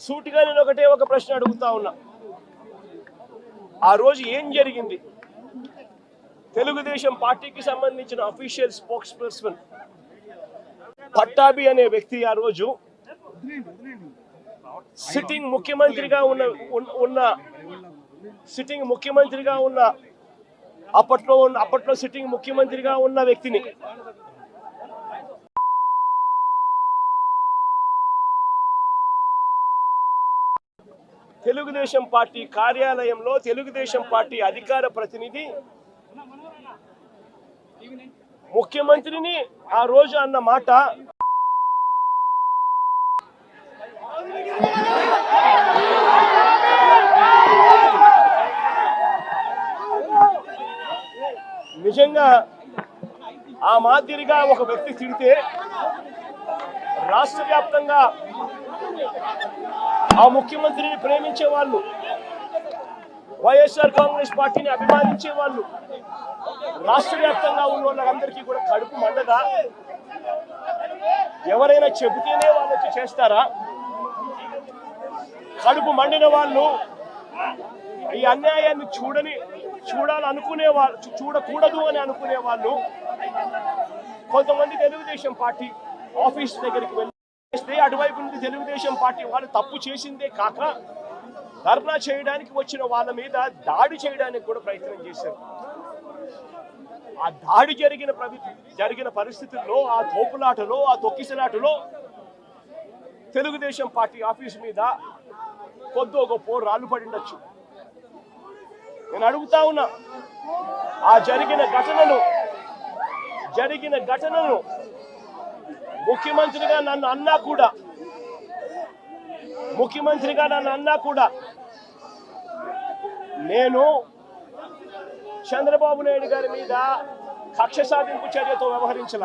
సూటిగా నేను ఒక ప్రశ్న అడుగుతా ఉన్నా. ఆ రోజు ఏం జరిగింది? తెలుగుదేశం పార్టీకి సంబంధించిన అఫీషియల్ స్పోక్స్ పర్సన్ పట్టాభి అనే వ్యక్తి ఆ రోజు సిట్టింగ్ ముఖ్యమంత్రిగా ఉన్న అప్పట్లో సిట్టింగ్ ముఖ్యమంత్రిగా ఉన్న వ్యక్తిని తెలుగుదేశం పార్టీ కార్యాలయంలో తెలుగుదేశం పార్టీ అధికార ప్రతినిధి ముఖ్యమంత్రిని ఆ రోజు అన్న మాట నిజంగా ఆ మాదిరిగా ఒక వ్యక్తి తిడితే రాష్ట్ర వ్యాప్తంగా ఆ ముఖ్యమంత్రిని ప్రేమించే వాళ్ళు, వైఎస్ఆర్ కాంగ్రెస్ పార్టీని అభిమానించే వాళ్ళు, రాష్ట్ర వ్యాప్తంగా ఉన్న వాళ్ళందరికీ కూడా కడుపు మండదా? ఎవరైనా చెబితేనే వాళ్ళు వచ్చి చేస్తారా? కడుపు మండిన వాళ్ళు, ఈ అన్యాయాన్ని చూడాలనుకునే వాళ్ళు, చూడకూడదు అని అనుకునే వాళ్ళు కొంతమంది తెలుగుదేశం పార్టీ ఆఫీస్ దగ్గరికి వెళ్ళి అటువైపు నుండి తెలుగుదేశం పార్టీ వాళ్ళు తప్పు చేసిందే కాక ధర్నా చేయడానికి వచ్చిన వాళ్ళ మీద దాడి చేయడానికి కూడా ప్రయత్నం చేశారు. ఆ దాడి జరిగిన పరిస్థితుల్లో, ఆ తోపులాటలో, ఆ తొక్కిసలాటలో తెలుగుదేశం పార్టీ ఆఫీస్ మీద కొద్దో గొప్ప రాళ్ళు పడిండొచ్చు. నేను అడుగుతా ఉన్నా, ఆ జరిగిన ఘటనను ముఖ్యమంత్రిగా నన్ను అన్నా కూడా నేను చంద్రబాబు నాయుడు గారి మీద కక్ష సాధింపు చర్యతో వ్యవహరించాల.